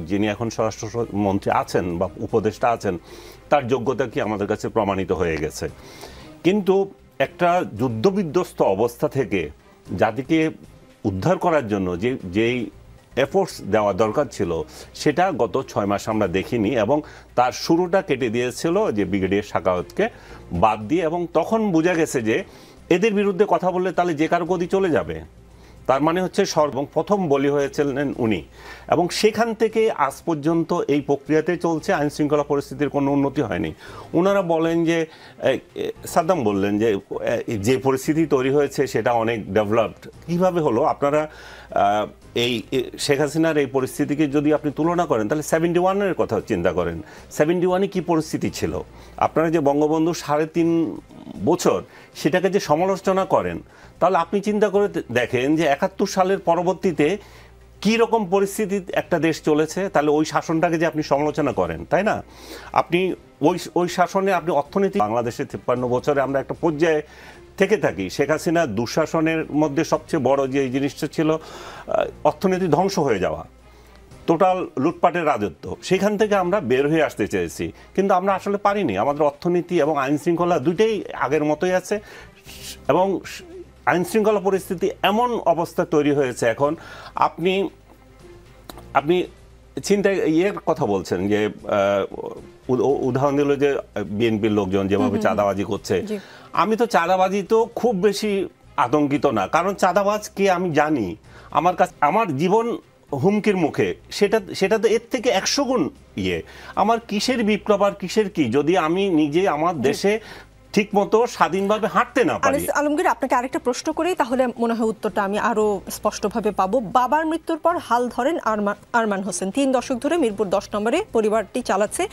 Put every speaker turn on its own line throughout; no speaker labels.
যিনি এখন স্বরাষ্ট্রমন্ত্রী আছেন বা উপদেষ্টা আছেন তার যোগ্যতা কি আমাদের কাছে প্রমাণিত হয়ে গেছে। কিন্তু একটা যুদ্ধবিধ্বস্ত অবস্থা থেকে জাতিকে উদ্ধার করার জন্য যেই এফোর্টস দেওয়া দরকার ছিল সেটা গত 6 মাস আমরা দেখিনি, এবং তার শুরুটা কেটে দিয়েছিল যে ব্রিগেডিয়ার সাখাওয়াতকে বাদ দিয়ে, এবং তখন বোঝা গেছে যে এদের বিরুদ্ধে কথা বললে তাহলে যে কারো গদি চলে যাবে। তার মানে হচ্ছে প্রথম বলি হয়েছিলেন উনি, এবং সেখান থেকে আজ পর্যন্ত এই প্রক্রিয়াতে চলছে, আইন শৃঙ্খলা পরিস্থিতির কোনো উন্নতি হয়নি। ওনারা বলেন যে সাদ্দাম বললেন যে পরিস্থিতি তৈরি হয়েছে সেটা অনেক ডেভেলপড। কীভাবে হলো? আপনারা এই শেখ হাসিনার এই পরিস্থিতিকে যদি আপনি তুলনা করেন তাহলে 71-এর কথা চিন্তা করেন। 71-এ কী পরিস্থিতি ছিল? আপনারা যে বঙ্গবন্ধু 3.5 বছর সেটাকে যে সমালোচনা করেন, তাহলে আপনি চিন্তা করে দেখেন যে 71 সালের পরবর্তীতে কী রকম পরিস্থিতি একটা দেশ চলেছে, তাহলে ওই শাসনটাকে যে আপনি সমালোচনা করেন, তাই না? আপনি ওই শাসনে আপনি অর্থনীতি, বাংলাদেশে 53 বছরে আমরা একটা পর্যায়ে থেকে থাকি। শেখ হাসিনা দুঃশাসনের মধ্যে সবচেয়ে বড় যে জিনিসটা ছিল অর্থনীতি ধ্বংস হয়ে যাওয়া, টোটাল লুটপাটের রাজত্ব, সেখান থেকে আমরা বের হয়ে আসতে চেয়েছি, কিন্তু আমরা আসলে পারিনি। আমাদের অর্থনীতি এবং আইন শৃঙ্খলা দুইটাই আগের মতোই আছে, এবং আইন শৃঙ্খলা পরিস্থিতি এমন অবস্থা তৈরি হয়েছে এখন। আপনি চিন্তায় কথা বলছেন যে উদাহরণ দিল যে বিএনপির লোকজন যেভাবে চাঁদাবাজি করছে। আমি তো চাঁদাবাজি তো খুব বেশি আতঙ্কিত না, কারণ চাঁদাবাজকে আমি জানি, আমার কাছে আমার জীবন হুমকির মুখে, সেটা তো এর থেকে 100 গুণ আমার কিসের বিপ্লব আর কিসের কি, যদি আমি নিজে আমার দেশে ঠিকমতো স্বাধীনভাবে হাঁটতে না পারি।
আলমগীর, আপনাকে আরেকটা প্রশ্ন করেই তাহলে মনে হয় উত্তরটা আমি আরো স্পষ্টভাবে পাবো। বাবার মৃত্যুর পর হাল ধরেন আরমান হোসেন। 3 দশক ধরে মিরপুর 10 নম্বরে পরিবারটি চালাচ্ছে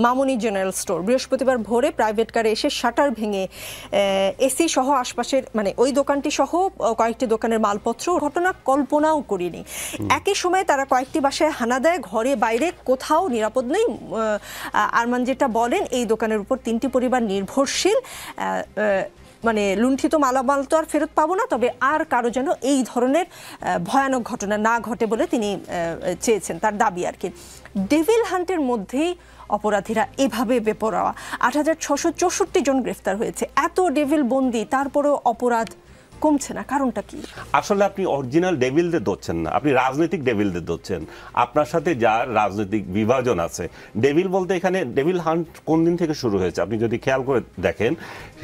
মামুনি জেনারেল স্টোর। বৃহস্পতিবার ভোরে প্রাইভেট কারে এসে শাটার ভেঙে এসি সহ আশপাশের মানে ওই দোকানটি সহ কয়েকটি দোকানের মালপত্র, ঘটনা কল্পনাও করিনি। একই সময় তারা কয়েকটি বাসায় হানা দেয়, ঘরে বাইরে কোথাও নিরাপদ নেই। আরমান যেটা বলেন, এই দোকানের উপর 3টি পরিবার নির্ভরশীল, মানে লুণ্ঠিত মালামাল তো আর ফেরত পাবো না, তবে আর কারো যেন এই ধরনের ভয়ানক ঘটনা না ঘটে বলে তিনি চেয়েছেন, তার দাবি আর কি। ডেভিল হান্টের মধ্যেই অপরাধীরা এভাবে বেপরোয়া। 8664 জন গ্রেফতার হয়েছে। এত ডেভিল বন্দি, তারপরেও অপরাধ কমছে না, কারণটা কি?
আসলে আপনি অরিজিনাল ডেভিলদের ধরছেন না, আপনি রাজনৈতিক ডেভিলদের ধরছেন। আপনার সাথে যার রাজনৈতিক বিভাজন আছে, ডেভিল বলতে এখানে ডেভিল হান্ট কোন দিন থেকে শুরু হয়েছে আপনি যদি খেয়াল করে দেখেন,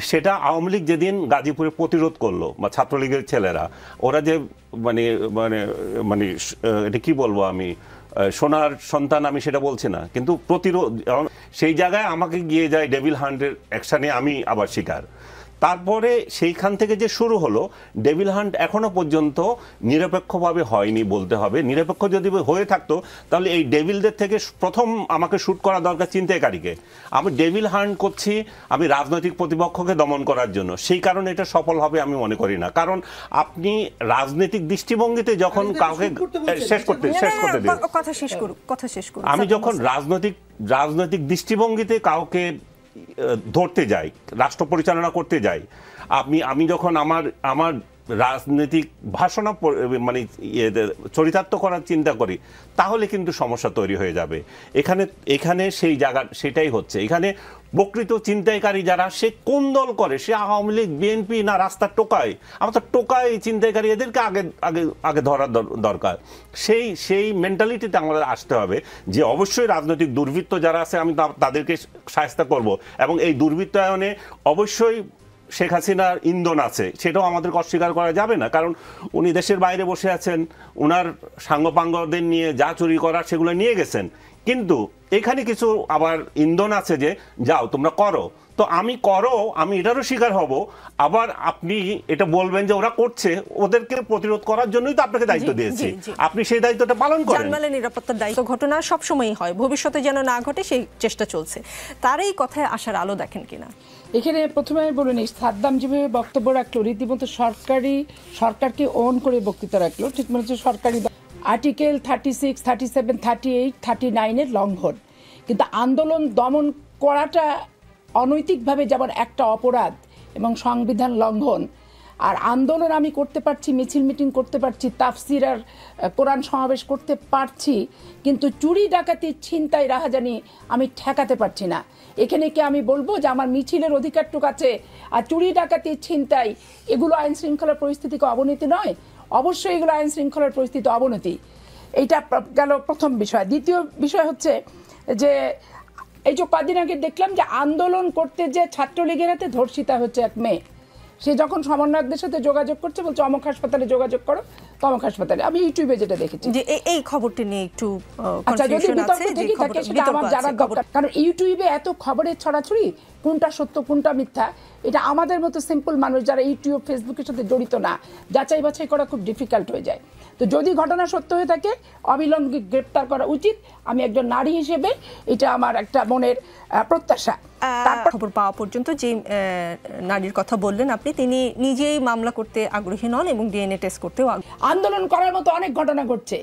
সেটা আওয়ামী লীগ যেদিন গাজীপুরে প্রতিরোধ করলো, বা ছাত্রলীগের ছেলেরা, ওরা যে মানে মানে মানে এটা কি বলবো আমি, সোনার সন্তান আমি সেটা বলছি না, কিন্তু প্রতিরোধ, সেই জায়গায় আমাকে গিয়ে যায় ডেভিল হান্টের অ্যাকশানে আমি আবার শিকার। তারপরে সেইখান থেকে যে শুরু হলো, ডেভিল হান্ট এখনো পর্যন্ত নিরপেক্ষভাবে হয়নি বলতে হবে। নিরপেক্ষ যদি হয়ে থাকতো তাহলে এই ডেভিলদের থেকে প্রথম আমাকে শ্যুট করা দরকার ছিনতাইকারীকে। আমি ডেভিল হান্ট করছি আমি রাজনৈতিক প্রতিপক্ষকে দমন করার জন্য, সেই কারণে এটা সফল হবে আমি মনে করি না। কারণ আপনি রাজনৈতিক দৃষ্টিভঙ্গিতে যখন কাউকে শেষ করতে দিন,
কথা শেষ করুন।
আমি যখন রাজনৈতিক দৃষ্টিভঙ্গিতে কাউকে ধরতে যাই, রাষ্ট্র পরিচালনা করতে যাই, আমি যখন আমার রাজনৈতিক ভাষণা মানে চরিতার্থ করার চিন্তা করি, তাহলে কিন্তু সমস্যা তৈরি হয়ে যাবে। এখানে সেই জায়গা সেটাই হচ্ছে। এখানে প্রকৃত চিন্তাইকারী যারা, সে কোন দল করে, সে আওয়ামী লীগ, বিএনপি না রাস্তার টোকায়, আমার তো টোকায় চিন্তাইকারী, এদেরকে আগে ধরার দরকার। সেই মেন্টালিটিতে আমাদের আসতে হবে যে অবশ্যই রাজনৈতিক দুর্বৃত্ত যারা আছে আমি তাদেরকে শায়েস্তা করব, এবং এই দুর্বৃত্তায়নে অবশ্যই শেখ হাসিনার ইন্ধন আছে, সেটাও আমাদেরকে অস্বীকার করা যাবে না। কারণ উনি দেশের বাইরে বসে আছেন, উনার সাঙ্গপাঙ্গদের নিয়ে যা চুরি করার সেগুলো নিয়ে গেছেন, কিন্তু এখানে কিছু আবার ইন্ধন আছে যে যাও তোমরা করো, তো আমি এটারও শিকার হব। আবার আপনি এটা বলবেন যে ওরা করছে, ওদেরকে প্রতিরোধ করার জন্যই তো আপনাকে দায়িত্ব দিয়েছি, আপনি সেই দায়িত্বটা পালন করেন।
জানমালের নিরাপত্তার দায়িত্ব ঘটনা সবসময়ই হয়, ভবিষ্যতে যেন না ঘটে সেই চেষ্টা চলছে। তার এই কথায় আসার আলো দেখেন কিনা?
এখানে প্রথমে আমি বলে নিই, সাদ্দাম যেভাবে বক্তব্য রাখলো, রীতিমতো সরকারকে অন করে বক্তৃতা রাখলো, ঠিক মনে হচ্ছে সরকারি আর্টিকেল 36, 37, 38, 39-এর লঙ্ঘন। কিন্তু আন্দোলন দমন করাটা অনৈতিকভাবে যেমন একটা অপরাধ এবং সংবিধান লঙ্ঘন, আর আন্দোলন আমি করতে পারছি, মিছিল মিটিং করতে পারছি, তাফসির আর কোরআন সমাবেশ করতে পারছি, কিন্তু চুরি ডাকাতি ছিনতাই রাহাজানি আমি ঠেকাতে পারছি না। এখানে কি আমি বলবো যে আমার মিছিলের অধিকারটুকু আছে, আর চুরি ডাকাতি ছিনতাই এগুলো আইন শৃঙ্খলার পরিস্থিতিকে অবনতি নয়? অবশ্যই এগুলো আইন শৃঙ্খলার পরিস্থিতি অবনতি। এইটা গেল প্রথম বিষয়। দ্বিতীয় বিষয় হচ্ছে যে এই যে কদিন আগে দেখলাম যে আন্দোলন করতে যে ছাত্রলীগের হাতে ধর্ষিতা হচ্ছে এক মেয়ে, সে যখন সমন্বয়কদের সাথে যোগাযোগ করছে বলছে অমুক হাসপাতালে যোগাযোগ করো, তমুক হাসপাতালে। আমি ইউটিউবে যেটা দেখেছি
যে এই খবরটি নিয়ে একটু
আচ্ছা, যদি বিতর্ক থেকে থাকে সেটা আমার জানার দরকার, কারণ ইউটিউবে এত খবরের ছড়াছড়ি, কোনটা সত্য কোনটা মিথ্যা, এটা আমাদের মতো সিম্পল মানুষ যারা ইউটিউব ফেসবুকের সাথে জড়িত না, যাচাই বাছাই করা খুব ডিফিকাল্ট হয়ে যায়। তো যদি ঘটনা সত্য হয়ে থাকে অবিলম্বে গ্রেপ্তার করা উচিত। আমি একজন নারী হিসেবে এটা আমার একটা মনের প্রত্যাশা।
খবর পাওয়া পর্যন্ত যে নারীর কথা বললেন আপনি, তিনি নিজেই মামলা করতে আগ্রহী নন এবং ডিএনএ টেস্ট করতেও
আন্দোলন করার মতো অনেক ঘটনা ঘটছে।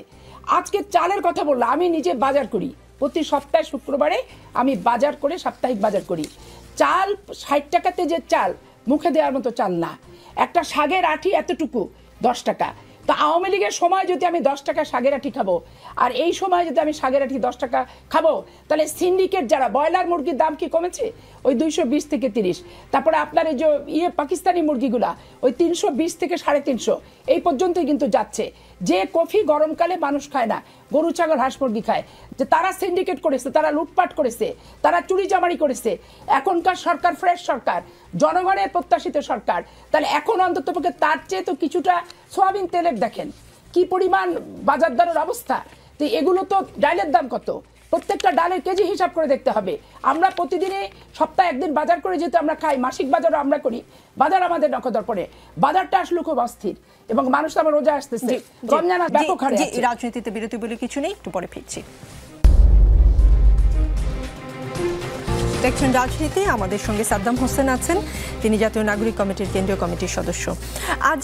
আজকে চালের কথা বললো, আমি নিজে বাজার করি, প্রতি সপ্তাহে শুক্রবারে আমি বাজার করে সাপ্তাহিক বাজার করি। চাল 60 টাকাতে যে চাল, মুখে দেওয়ার মতো চাল না। একটা শাকের আঁটি এতটুকু 10 টাকা। তা আওয়ামী লীগের সময় যদি আমি 10 টাকা শাকের আঁটি খাবো, আর এই সময় যদি আমি শাকের আঁটি 10 টাকা খাবো, তাহলে সিন্ডিকেট যারা, ব্রয়লার মুরগির দাম কি কমেছে? ওই 220 থেকে 30। তারপরে আপনার এই যে পাকিস্তানি মুরগিগুলা ওই 320 থেকে 350 এই পর্যন্তই কিন্তু যাচ্ছে। যে কফি গরমকালে মানুষ খায় না, গরু ছাগল হাঁস মুরগি খায়, যে তারা সিন্ডিকেট করেছে, তারা লুটপাট করেছে, তারা চুরি জামারি করেছে। এখনকার সরকার ফ্রেশ সরকার, জনগণের প্রত্যাশিত সরকার। তাহলে এখন অন্ততপক্ষে তার চেয়ে তো কিছুটা সয়াবিন তেলের দেখেন কি পরিমাণ বাজার দরের অবস্থা। তো এগুলো তো ডালের দাম কত, প্রত্যেকটা ডালের কেজি হিসাব করে দেখতে হবে। আমরা প্রতিদিনে সপ্তাহে একদিন বাজার করে যেহেতু আমরা খাই, মাসিক বাজারও আমরা করি, বাজার আমাদের নখদর পড়ে। বাজারটা আসলে খুব অস্থির এবং মানুষ আমার রোজা আসতেছে, রমজান ব্যাপক হারে।
রাজনীতিতে বিরতি বলে কিছু নেই, একটু পরে ফিরছি। দেখছেন রাজনীতি, আমাদের সঙ্গে সাদ্দাম হোসেন আছেন, তিনি জাতীয় নাগরিক কমিটির কেন্দ্রীয় কমিটির সদস্য। আজ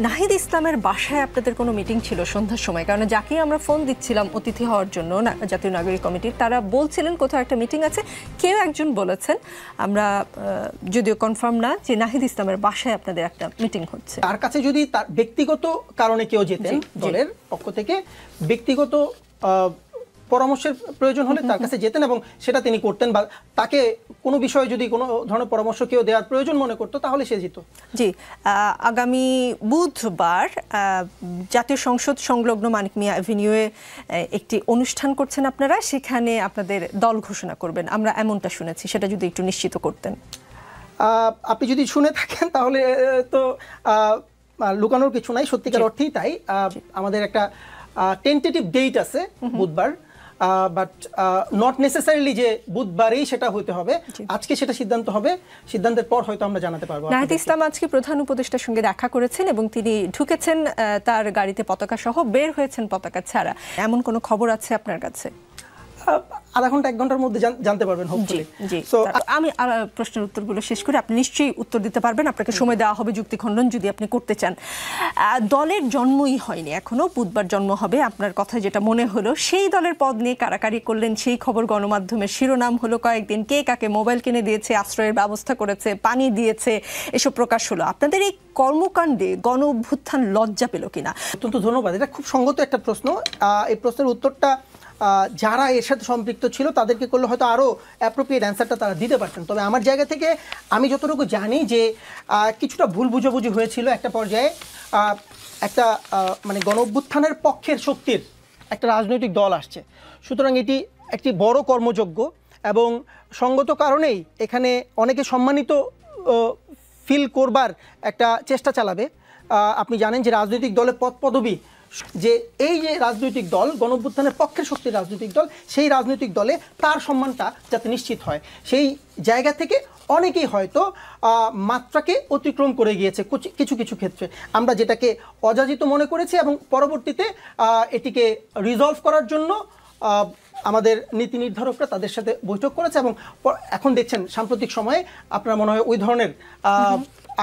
নাহিদ ইসলামের বাসায় আপনাদের কোনো মিটিং ছিল সন্ধ্যার সময়? কারণ যাকে আমরা ফোন দিচ্ছিলাম অতিথি হওয়ার জন্য জাতীয় নাগরিক কমিটির, তারা বলছিলেন কোথাও একটা মিটিং আছে। কেউ একজন বলেছেন, আমরা যদিও কনফার্ম না, যে নাহিদ ইসলামের বাসায় আপনাদের একটা মিটিং হচ্ছে।
তার কাছে যদি তার ব্যক্তিগত কারণে কেউ যেতেন দলের পক্ষ থেকে, ব্যক্তিগত পরামর্শের প্রয়োজন হলে তার কাছে যেতেন এবং সেটা তিনি করতেন, বা তাকে কোনো বিষয়ে যদি কোনো ধরনের পরামর্শ কেউ দেওয়ার প্রয়োজন মনে করতো তাহলে সে যেত।
জি, আগামী বুধবার জাতীয় সংসদ সংলগ্ন মানিক মিয়া অ্যাভিনিউয়ে একটি অনুষ্ঠান করছেন আপনারা, সেখানে আপনাদের দল ঘোষণা করবেন, আমরা এমনটা শুনেছি, সেটা যদি একটু নিশ্চিত করতেন।
আপনি যদি শুনে থাকেন তাহলে তো লুকানোর কিছু নাই, সত্যিকার অর্থেই তাই। আমাদের একটা টেন্টেটিভ ডেট আছে বুধবার, বাট নট নেসেসারিলি যে বুধবারেই সেটা হতে হবে। আজকে সেটা সিদ্ধান্ত হবে, সিদ্ধান্তের পর হয়তো আমরা জানাতে পারবো।
নাহিদ ইসলাম আজকে প্রধান উপদেষ্টার সঙ্গে দেখা করেছেন এবং তিনি ঢুকেছেন তার গাড়িতে পতাকা সহ, বের হয়েছেন পতাকা ছাড়া, এমন কোনো খবর আছে আপনার কাছে?
আধা ঘন্টা 1 ঘন্টার মধ্যে জানতে পারবেন হোপফুলি।
সো আমি প্রশ্নের উত্তরগুলো শেষ করে আপনি নিশ্চয়ই উত্তর দিতে পারবেন, আপনাকে সময় দেওয়া হবে যুক্তি খণ্ডন যদি আপনি করতে চান। দলের জন্মই হয়নি এখনো, বুধবার জন্ম হবে, আপনার কথা যেটা মনে হলো সেই দলের পদ নিয়ে কারাকারি করলেন, সেই খবর গণমাধ্যমের শিরোনাম হলো কয়েকদিন, কে কাকে মোবাইল কিনে দিয়েছে, আশ্রয়ের ব্যবস্থা করেছে, পানি দিয়েছে, এসব প্রকাশ হলো। আপনাদের এই কর্মকাণ্ডে গণ অভ্যুত্থান লজ্জা পেল কিনা?
অত্যন্ত ধন্যবাদ, এটা খুব সঙ্গত একটা প্রশ্ন। এই প্রশ্নের উত্তরটা যারা এর সাথে সম্পৃক্ত ছিল তাদেরকে করলে হয়তো আরও অ্যাপ্রোপ্রিয়েট অ্যান্সারটা তারা দিতে পারতেন। তবে আমার জায়গা থেকে আমি যতটুকু জানি যে কিছুটা ভুল বুঝাবুঝি হয়েছিল একটা পর্যায়ে। একটা মানে গণ অভ্যুত্থানের পক্ষের শক্তির একটা রাজনৈতিক দল আসছে, সুতরাং এটি একটি বড় কর্মযজ্ঞ এবং সঙ্গত কারণেই এখানে অনেকে সম্মানিত ফিল করবার একটা চেষ্টা চালাবে। আপনি জানেন যে রাজনৈতিক দলের পদ পদবি, যে এই যে রাজনৈতিক দল গণ অভ্যুত্থানের পক্ষের শক্তির রাজনৈতিক দল, সেই রাজনৈতিক দলে তার সম্মানটা যাতে নিশ্চিত হয়, সেই জায়গা থেকে অনেকেই হয়তো মাত্রাকে অতিক্রম করে গিয়েছে কিছু কিছু ক্ষেত্রে। আমরা যেটাকে অযাচিত মনে করেছি এবং পরবর্তীতে এটিকে রিজলভ করার জন্য আমাদের নীতি নির্ধারকরা তাদের সাথে বৈঠক করেছে এবং এখন দেখছেন সাম্প্রতিক সময়ে আপনার মনে হয় ওই ধরনের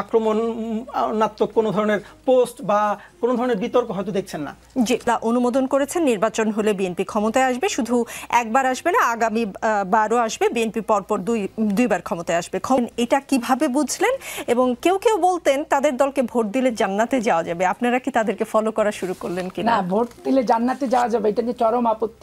আক্রমণাত্মক কোনো ধরনের পোস্ট বা কোনো ধরনের বিতর্ক হয়তো দেখছেন না।
জি, অনুমোদন করেছেন নির্বাচন হলে বিএনপি ক্ষমতায় আসবে, শুধু একবার আসবে না, আগামী বারও আসবে, বিএনপি পরপর দুইবার ক্ষমতায় আসবে। এটা কিভাবে বুঝলেন? এবং কেউ কেউ বলতেন তাদের দলকে ভোট দিলে জান্নাতে যাওয়া যাবে, আপনারা কি তাদেরকে ফলো করা শুরু করলেন কিনা?
না, ভোট দিলে জান্নাতে যাওয়া যাবে এটা নিয়ে চরম আপত্তি